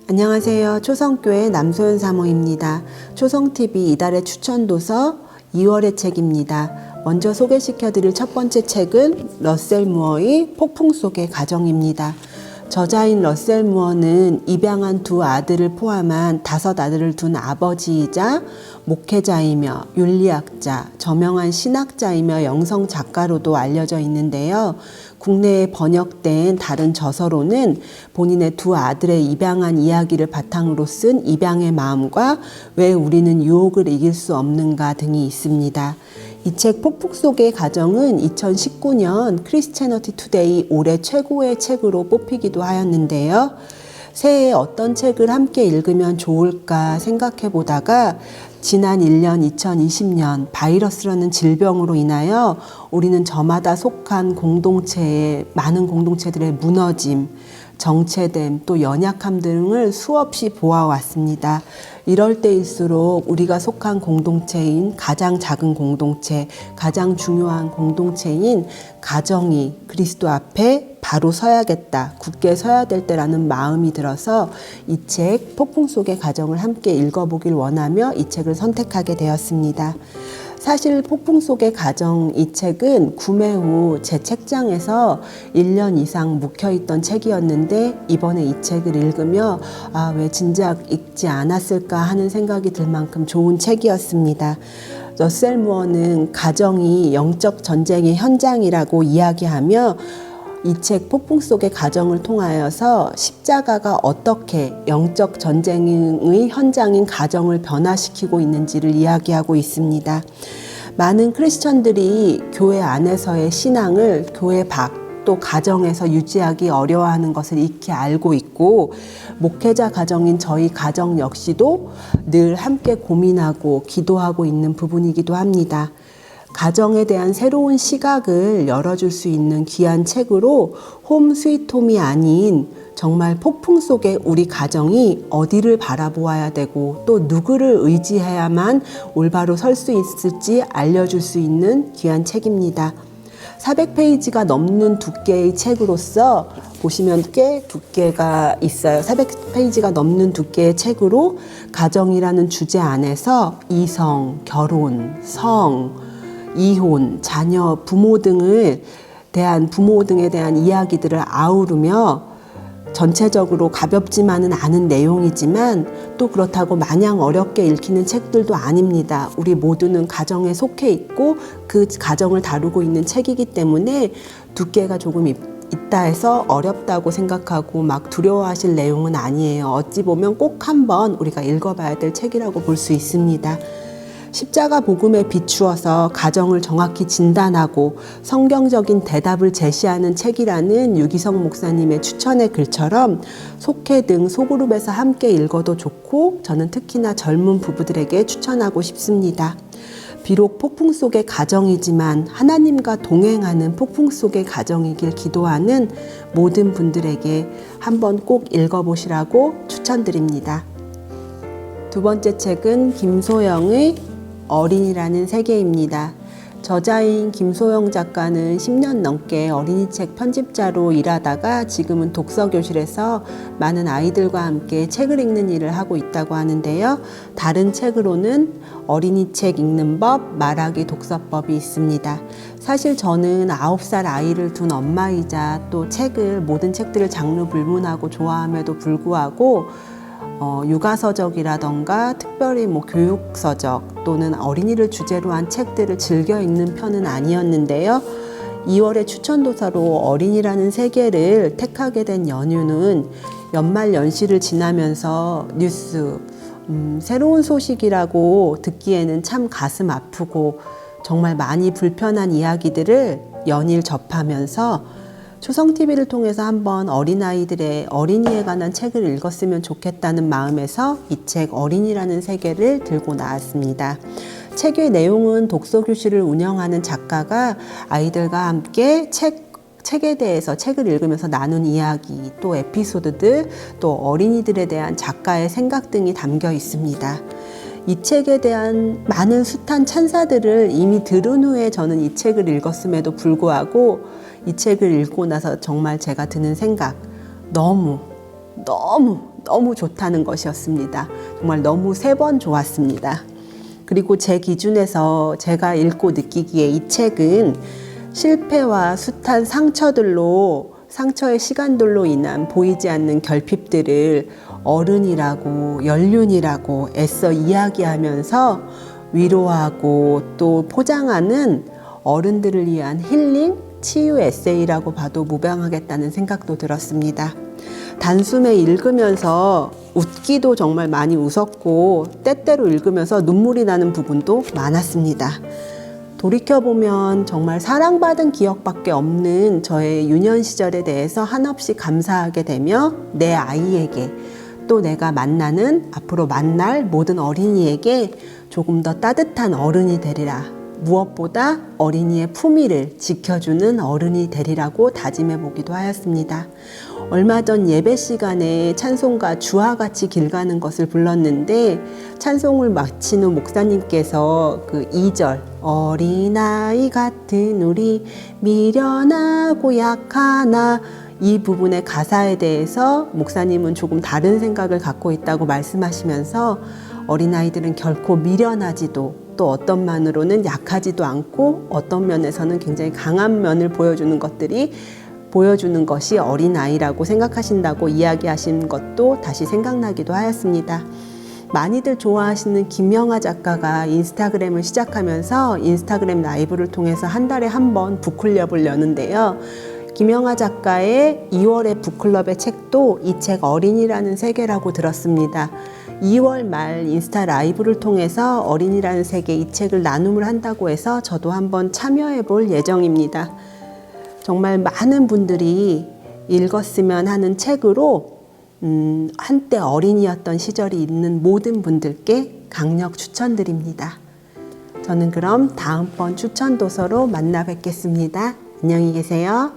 안녕하세요. 초성교회 남소연 사모입니다. 초성TV 이달의 추천도서 2월의 책입니다. 먼저 소개시켜드릴 첫 번째 책은 러셀 무어의 폭풍 속의 가정입니다. 저자인 러셀 무어는 입양한 두 아들을 포함한 5 아들을 둔 아버지이자 목회자이며 윤리학자, 저명한 신학자이며 영성 작가로도 알려져 있는데요. 국내에 번역된 다른 저서로는 본인의 두 아들의 입양한 이야기를 바탕으로 쓴 입양의 마음과 왜 우리는 유혹을 이길 수 없는가 등이 있습니다. 이 책 폭풍 속의 가정은 2019년 크리스채너티 투데이 올해 최고의 책으로 뽑히기도 하였는데요. 새해에 어떤 책을 함께 읽으면 좋을까 생각해 보다가 지난 1년 2020년 바이러스라는 질병으로 인하여 우리는 저마다 속한 공동체의 많은 공동체들의 무너짐, 정체됨, 또 연약함 등을 수없이 보아왔습니다. 이럴 때일수록 우리가 속한 공동체인 가장 작은 공동체, 가장 중요한 공동체인 가정이 그리스도 앞에 바로 서야겠다, 굳게 서야 될 때라는 마음이 들어서 이 책 폭풍 속의 가정을 함께 읽어보길 원하며 이 책을 선택하게 되었습니다. 사실 폭풍 속의 가정 이 책은 구매 후 제 책장에서 1년 이상 묵혀있던 책이었는데 이번에 이 책을 읽으며 왜 진작 읽지 않았을까 하는 생각이 들 만큼 좋은 책이었습니다. 러셀 무어는 가정이 영적 전쟁의 현장이라고 이야기하며 이 책 폭풍 속의 가정을 통하여서 십자가가 어떻게 영적 전쟁의 현장인 가정을 변화시키고 있는지를 이야기하고 있습니다. 많은 크리스천들이 교회 안에서의 신앙을 교회 밖 또 가정에서 유지하기 어려워하는 것을 익히 알고 있고 목회자 가정인 저희 가정 역시도 늘 함께 고민하고 기도하고 있는 부분이기도 합니다. 가정에 대한 새로운 시각을 열어줄 수 있는 귀한 책으로 홈 스위트 홈이 아닌 정말 폭풍 속에 우리 가정이 어디를 바라보아야 되고 또 누구를 의지해야만 올바로 설 수 있을지 알려줄 수 있는 귀한 책입니다. 400페이지가 넘는 두께의 책으로서 보시면 꽤 두께가 있어요. 400페이지가 넘는 두께의 책으로 가정이라는 주제 안에서 이성, 결혼, 성, 이혼, 자녀, 부모 등에 대한 이야기들을 아우르며 전체적으로 가볍지만은 않은 내용이지만 또 그렇다고 마냥 어렵게 읽히는 책들도 아닙니다. 우리 모두는 가정에 속해 있고 그 가정을 다루고 있는 책이기 때문에 두께가 조금 있다 해서 어렵다고 생각하고 막 두려워하실 내용은 아니에요. 어찌 보면 꼭 한번 우리가 읽어봐야 될 책이라고 볼 수 있습니다. 십자가 복음에 비추어서 가정을 정확히 진단하고 성경적인 대답을 제시하는 책이라는 유기성 목사님의 추천의 글처럼 속회 등 소그룹에서 함께 읽어도 좋고 저는 특히나 젊은 부부들에게 추천하고 싶습니다. 비록 폭풍 속의 가정이지만 하나님과 동행하는 폭풍 속의 가정이길 기도하는 모든 분들에게 한번 꼭 읽어보시라고 추천드립니다. 두 번째 책은 김소영의 어린이라는 세계입니다. 저자인 김소영 작가는 10년 넘게 어린이책 편집자로 일하다가 지금은 독서교실에서 많은 아이들과 함께 책을 읽는 일을 하고 있다고 하는데요. 다른 책으로는 어린이책 읽는 법, 말하기 독서법이 있습니다. 사실 저는 9살 아이를 둔 엄마이자 또 모든 책들을 장르 불문하고 좋아함에도 불구하고 육아서적이라던가 특별히 교육서적 또는 어린이를 주제로 한 책들을 즐겨 읽는 편은 아니었는데요. 2월의 추천도서로 어린이라는 세계를 택하게 된 연유는 연말 연시를 지나면서 뉴스, 새로운 소식이라고 듣기에는 참 가슴 아프고 정말 많이 불편한 이야기들을 연일 접하면서 초성TV를 통해서 한번 어린아이들의 어린이에 관한 책을 읽었으면 좋겠다는 마음에서 이 책 어린이라는 세계를 들고 나왔습니다. 책의 내용은 독서교실을 운영하는 작가가 아이들과 함께 책에 대해서 책을 읽으면서 나눈 이야기, 또 에피소드들, 또 어린이들에 대한 작가의 생각 등이 담겨 있습니다. 이 책에 대한 많은 숱한 찬사들을 이미 들은 후에 저는 이 책을 읽었음에도 불구하고 이 책을 읽고 나서 정말 제가 드는 생각, 너무 좋다는 것이었습니다. 정말 너무 3번 좋았습니다. 그리고 제 기준에서 제가 읽고 느끼기에 이 책은 실패와 숱한 상처의 시간들로 인한 보이지 않는 결핍들을 어른이라고 연륜이라고 애써 이야기하면서 위로하고 또 포장하는 어른들을 위한 힐링, 치유 에세이라고 봐도 무방하겠다는 생각도 들었습니다. 단숨에 읽으면서 웃기도 정말 많이 웃었고 때때로 읽으면서 눈물이 나는 부분도 많았습니다. 돌이켜보면 정말 사랑받은 기억밖에 없는 저의 유년 시절에 대해서 한없이 감사하게 되며 내 아이에게 또 내가 앞으로 만날 모든 어린이에게 조금 더 따뜻한 어른이 되리라. 무엇보다 어린이의 품위를 지켜주는 어른이 되리라고 다짐해 보기도 하였습니다. 얼마 전 예배 시간에 찬송가 주와 같이 길 가는 것을 불렀는데 찬송을 마친 후 목사님께서 그 2절 어린아이 같은 우리 미련하고 약하나 이 부분의 가사에 대해서 목사님은 조금 다른 생각을 갖고 있다고 말씀하시면서 어린아이들은 결코 미련하지도 또 어떤 면으로는 약하지도 않고 어떤 면에서는 굉장히 강한 면을 보여주는 것이 어린아이라고 생각하신다고 이야기하신 것도 다시 생각나기도 하였습니다. 많이들 좋아하시는 김영하 작가가 인스타그램을 시작하면서 인스타그램 라이브를 통해서 한 달에 한 번 북클럽을 여는데요. 김영하 작가의 2월의 북클럽의 책도 이 책 어린이라는 세계라고 들었습니다. 2월 말 인스타 라이브를 통해서 어린이라는 세계 이 책을 나눔을 한다고 해서 저도 한번 참여해 볼 예정입니다. 정말 많은 분들이 읽었으면 하는 책으로 한때 어린이였던 시절이 있는 모든 분들께 강력 추천드립니다. 저는 그럼 다음번 추천 도서로 만나 뵙겠습니다. 안녕히 계세요.